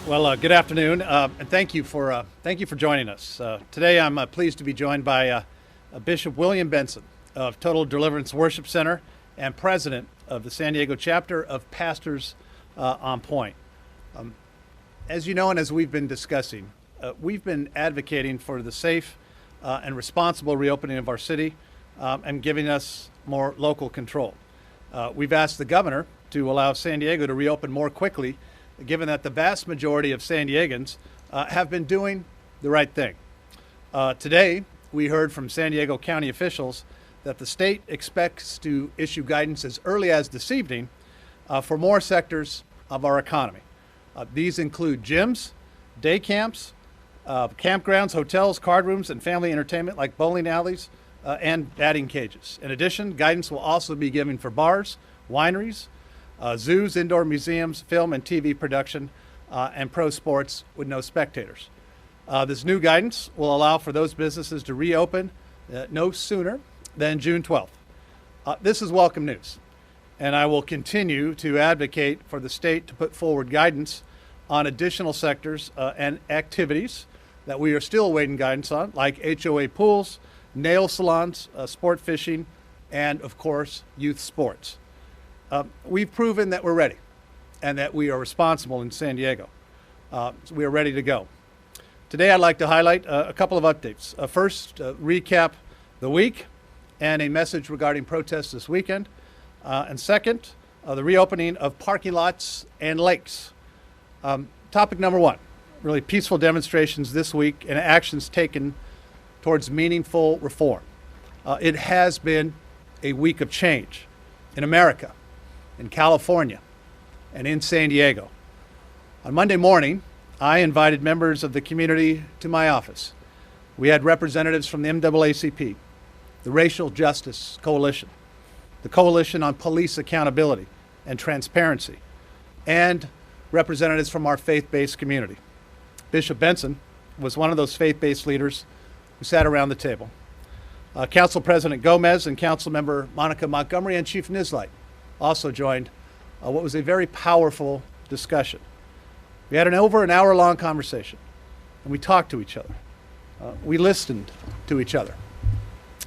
Well, good afternoon, and thank you for joining us. Today, I'm pleased to be joined by Bishop William Benson of Total Deliverance Worship Center and president of the San Diego chapter of Pastors on Point. As you know, and as we've been discussing, we've been advocating for the safe and responsible reopening of our city and giving us more local control. We've asked the governor to allow San Diego to reopen more quickly, given that the vast majority of San Diegans have been doing the right thing. Today, we heard from San Diego County officials that the state expects to issue guidance as early as this evening for more sectors of our economy. These include gyms, day camps, campgrounds, hotels, card rooms, and family entertainment like bowling alleys and batting cages. In addition, guidance will also be given for bars, wineries, zoos, indoor museums, film and TV production, and pro sports with no spectators. This new guidance will allow for those businesses to reopen no sooner than June 12th. This is welcome news, and I will continue to advocate for the state to put forward guidance on additional sectors and activities that we are still awaiting guidance on, like HOA pools, nail salons, sport fishing, and of course, youth sports. We've proven that we're ready and that we are responsible in San Diego. So we are ready to go. Today, I'd like to highlight a couple of updates. First, recap the week and a message regarding protests this weekend. And second, the reopening of parking lots and lakes. Topic number one, really peaceful demonstrations this week and actions taken towards meaningful reform. It has been a week of change in America, in California, and in San Diego. On Monday morning, I invited members of the community to my office. We had representatives from the NAACP, the Racial Justice Coalition, the Coalition on Police Accountability and Transparency, and representatives from our faith-based community. Bishop Benson was one of those faith-based leaders who sat around the table. Council President Gomez and Council Member Monica Montgomery and Chief Nisleit also joined what was a very powerful discussion. We had over an hour-long conversation, and we talked to each other. We listened to each other,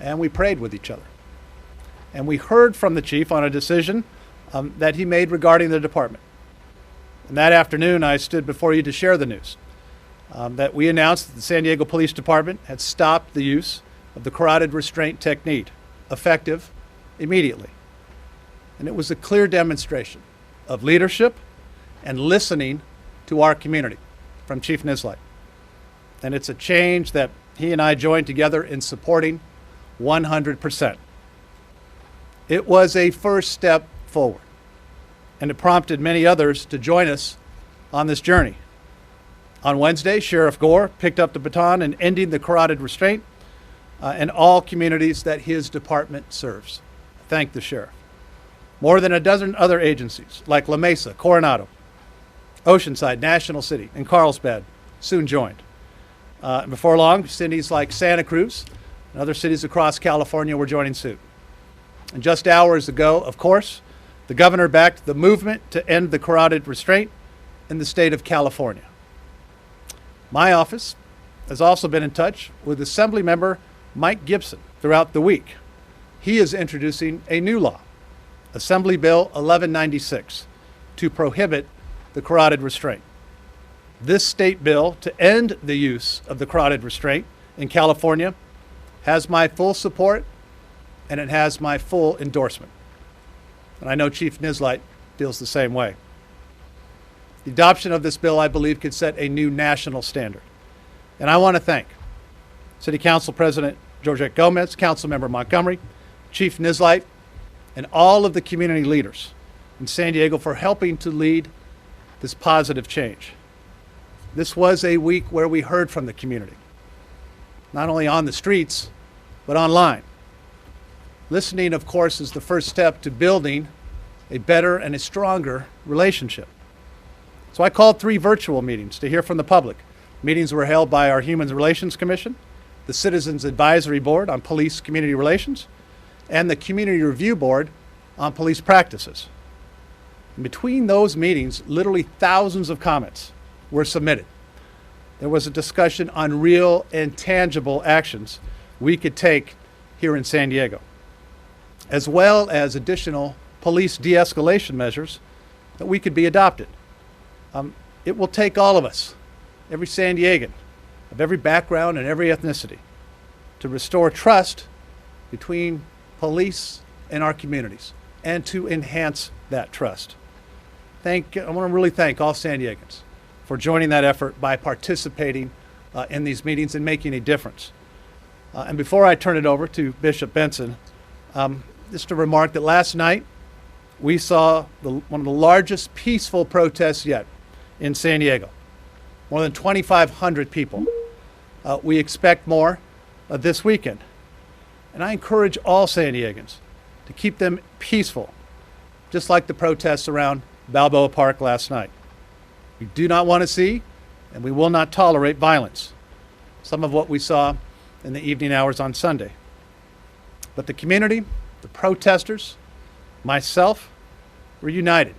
and we prayed with each other. And we heard from the chief on a decision that he made regarding the department. And that afternoon, I stood before you to share the news that we announced that the San Diego Police Department had stopped the use of the carotid restraint technique, effective immediately. And it was a clear demonstration of leadership and listening to our community from Chief Nisleit. And it's a change that he and I joined together in supporting 100%. It was a first step forward, and it prompted many others to join us on this journey. On Wednesday, Sheriff Gore picked up the baton in ending the carotid restraint in all communities that his department serves. Thank the sheriff. More than a dozen other agencies like La Mesa, Coronado, Oceanside, National City, and Carlsbad soon joined. Before long, cities like Santa Cruz and other cities across California were joining suit. And just hours ago, of course, the governor backed the movement to end the carotid restraint in the state of California. My office has also been in touch with Assemblymember Mike Gibson throughout the week. He is introducing a new law, Assembly Bill 1196, to prohibit the carotid restraint. This state bill to end the use of the carotid restraint in California has my full support, and it has my full endorsement. And I know Chief Nisleit feels the same way. The adoption of this bill, I believe, could set a new national standard. And I want to thank City Council President George Gomez, Councilmember Montgomery, Chief Nisleit, and all of the community leaders in San Diego for helping to lead this positive change. This was a week where we heard from the community, not only on the streets, but online. Listening, of course, is the first step to building a better and a stronger relationship. So I called 3 virtual meetings to hear from the public. Meetings were held by our Human Relations Commission, the Citizens Advisory Board on Police Community Relations, and the Community Review Board on Police Practices. In between those meetings, literally thousands of comments were submitted. There was a discussion on real and tangible actions we could take here in San Diego, as well as additional police de-escalation measures that we could be adopted. It will take all of us, every San Diegan, of every background and every ethnicity, to restore trust between police and our communities and to enhance that trust. I want to really thank all San Diegans for joining that effort by participating in these meetings and making a difference. And before I turn it over to Bishop Benson, just to remark that last night we saw one of the largest peaceful protests yet in San Diego. More than 2,500 people. We expect more this weekend. And I encourage all San Diegans to keep them peaceful, just like the protests around Balboa Park last night. We do not want to see, and we will not tolerate violence, some of what we saw in the evening hours on Sunday. But the community, the protesters, myself, we're united.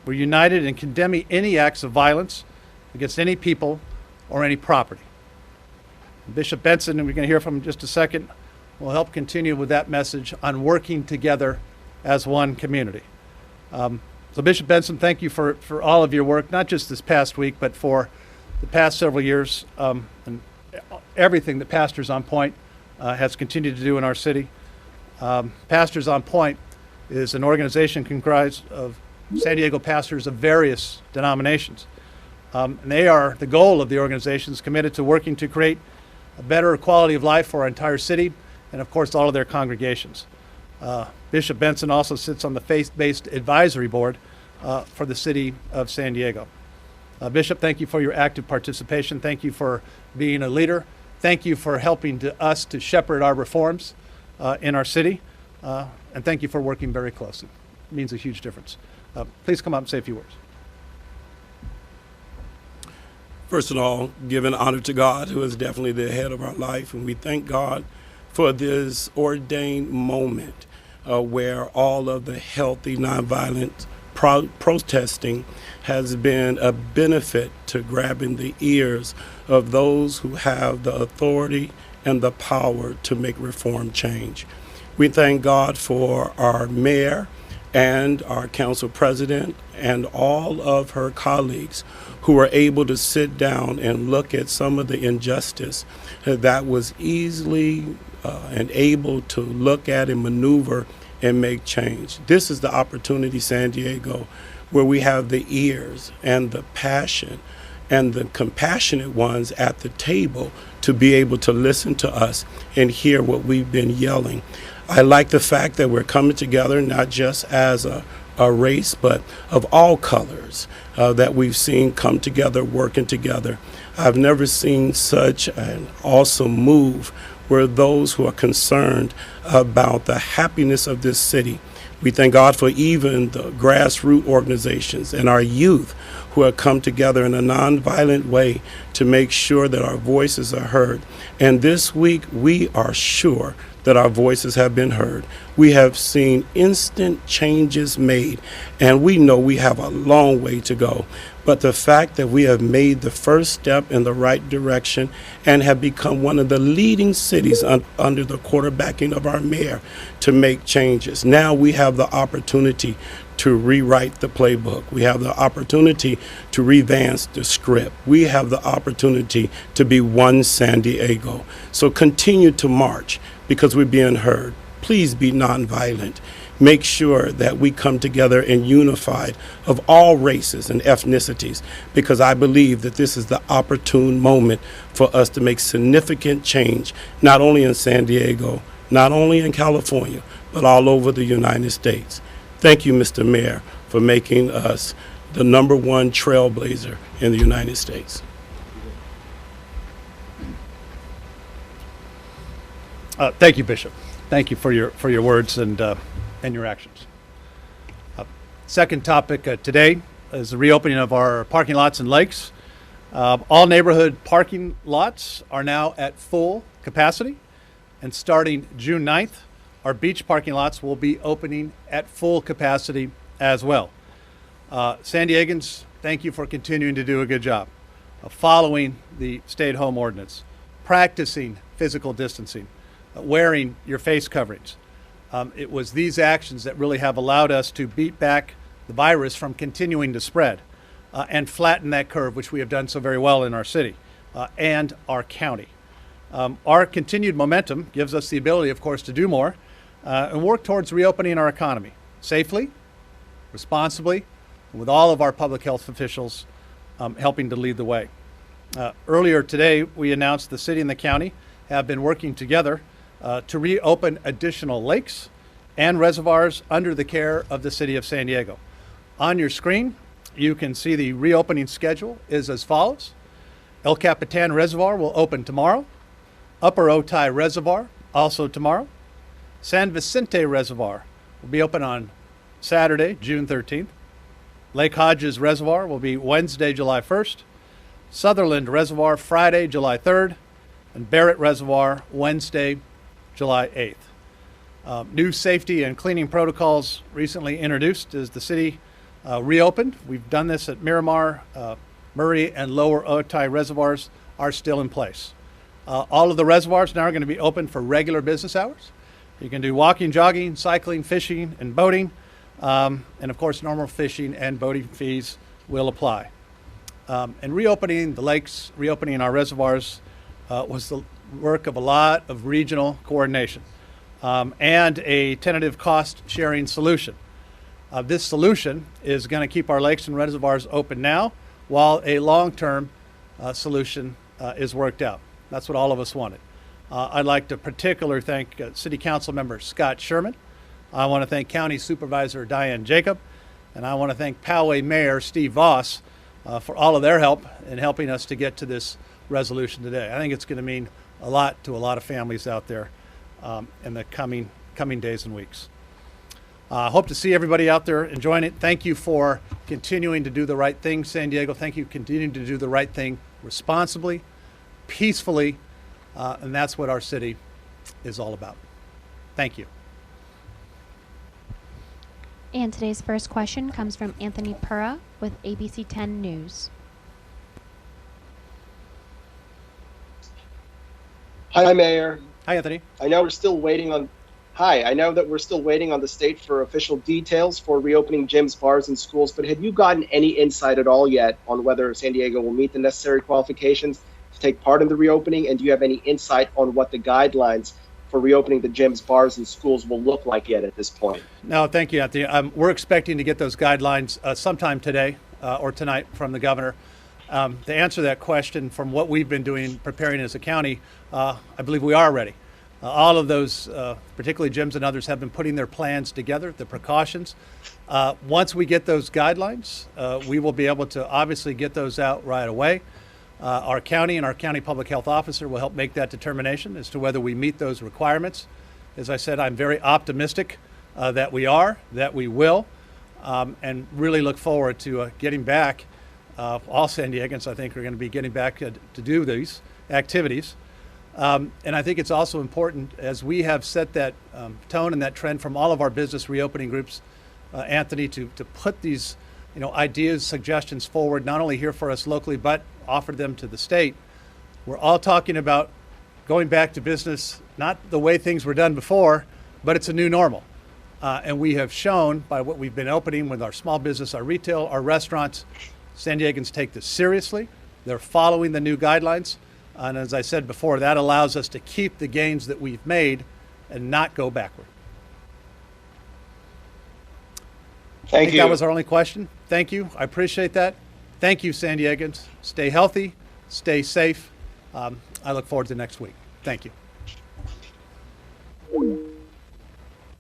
We're united in condemning any acts of violence against any people or any property. Bishop Benson, and we're going to hear from him in just a second, will help continue with that message on working together as one community. So Bishop Benson, thank you for all of your work, not just this past week, but for the past several years, and everything that Pastors on Point has continued to do in our city. Pastors on Point is an organization comprised of San Diego pastors of various denominations. And the goal of the organization is committed to working to create a better quality of life for our entire city and, of course, all of their congregations. Bishop Benson also sits on the faith-based advisory board for the city of San Diego. Bishop, thank you for your active participation. Thank you for being a leader. Thank you for helping us to shepherd our reforms in our city. And thank you for working very closely. It means a huge difference. Please come up and say a few words. First of all, giving honor to God, who is definitely the head of our life, and we thank God for this ordained moment where all of the healthy, nonviolent protesting has been a benefit to grabbing the ears of those who have the authority and the power to make reform change. We thank God for our mayor and our council president and all of her colleagues who were able to sit down and look at some of the injustice that was easily and able to look at and maneuver and make change. This is the opportunity, San Diego, where we have the ears and the passion and the compassionate ones at the table to be able to listen to us and hear what we've been yelling. I like the fact that we're coming together not just as a race, but of all colors that we've seen come together, working together. I've never seen such an awesome move where those who are concerned about the happiness of this city. We thank God for even the grassroots organizations and our youth who have come together in a nonviolent way to make sure that our voices are heard. And this week, we are sure that our voices have been heard. We have seen instant changes made, and we know we have a long way to go. But the fact that we have made the first step in the right direction and have become one of the leading cities under the quarterbacking of our mayor to make changes. Now we have the opportunity to rewrite the playbook. We have the opportunity to revamp the script. We have the opportunity to be one San Diego. So continue to march because we're being heard. Please be nonviolent. Make sure that we come together and unified of all races and ethnicities, because I believe that this is the opportune moment for us to make significant change, not only in San Diego, not only in California, but all over the United States. Thank you, Mr. Mayor, for making us the #1 trailblazer in the United States. Thank you, Bishop. Thank you for your words and your actions. Second topic today is the reopening of our parking lots and lakes. All neighborhood parking lots are now at full capacity, and starting June 9th, our beach parking lots will be opening at full capacity as well. San Diegans, thank you for continuing to do a good job of following the stay-at-home ordinance, practicing physical distancing, wearing your face coverings. It was these actions that really have allowed us to beat back the virus from continuing to spread and flatten that curve, which we have done so very well in our city and our county. Our continued momentum gives us the ability, of course, to do more and work towards reopening our economy safely, responsibly, and with all of our public health officials helping to lead the way. Earlier today, we announced the city and the county have been working together to reopen additional lakes and reservoirs under the care of the city of San Diego. On your screen, you can see the reopening schedule is as follows. El Capitan Reservoir will open tomorrow. Upper Otay Reservoir also tomorrow. San Vicente Reservoir will be open on Saturday, June 13th. Lake Hodges Reservoir will be Wednesday, July 1st. Sutherland Reservoir Friday, July 3rd. And Barrett Reservoir Wednesday, July 8th. New safety and cleaning protocols recently introduced as the city reopened. We've done this at Miramar, Murray, and Lower Otay reservoirs are still in place. All of the reservoirs now are going to be open for regular business hours. You can do walking, jogging, cycling, fishing, and boating. And of course, normal fishing and boating fees will apply. And reopening the lakes, reopening our reservoirs was the work of a lot of regional coordination and a tentative cost sharing solution. This solution is going to keep our lakes and reservoirs open now while a long-term solution is worked out. That's what all of us wanted. I'd like to particularly thank City Council Member Scott Sherman. I want to thank County Supervisor Diane Jacob, and I want to thank Poway Mayor Steve Voss for all of their help in helping us to get to this resolution today. I think it's going to mean a lot to a lot of families out there in the coming days and weeks. Hope to see everybody out there enjoying it. Thank you for continuing to do the right thing, San Diego. Thank you for continuing to do the right thing responsibly, peacefully, and that's what our city is all about. Thank you. And today's first question comes from Anthony Pura with ABC 10 News. Hi, Mayor. Hi, Anthony. I know we're still waiting on. Hi, I know that we're still waiting on the state for official details for reopening gyms, bars, and schools, but have you gotten any insight at all yet on whether San Diego will meet the necessary qualifications to take part in the reopening? And do you have any insight on what the guidelines for reopening the gyms, bars, and schools will look like yet at this point? No, thank you, Anthony. We're expecting to get those guidelines sometime today or tonight from the governor. To answer that question, from what we've been doing, preparing as a county, I believe we are ready. All of those, particularly gyms and others, have been putting their plans together, the precautions. Once we get those guidelines, we will be able to obviously get those out right away. Our county and our county public health officer will help make that determination as to whether we meet those requirements. As I said, I'm very optimistic that we will, and really look forward to getting back. All San Diegans, I think, are going to be getting back to do these activities. And I think it's also important, as we have set that tone and that trend from all of our business reopening groups, Anthony, to put these ideas, suggestions forward, not only here for us locally, but offer them to the state. We're all talking about going back to business, not the way things were done before, but it's a new normal. And we have shown by what we've been opening with our small business, our retail, our restaurants, San Diegans take this seriously. They're following the new guidelines. And as I said before, that allows us to keep the gains that we've made and not go backward. Thank you. That was our only question. Thank you. I appreciate that. Thank you, San Diegans. Stay healthy, stay safe. I look forward to next week. Thank you.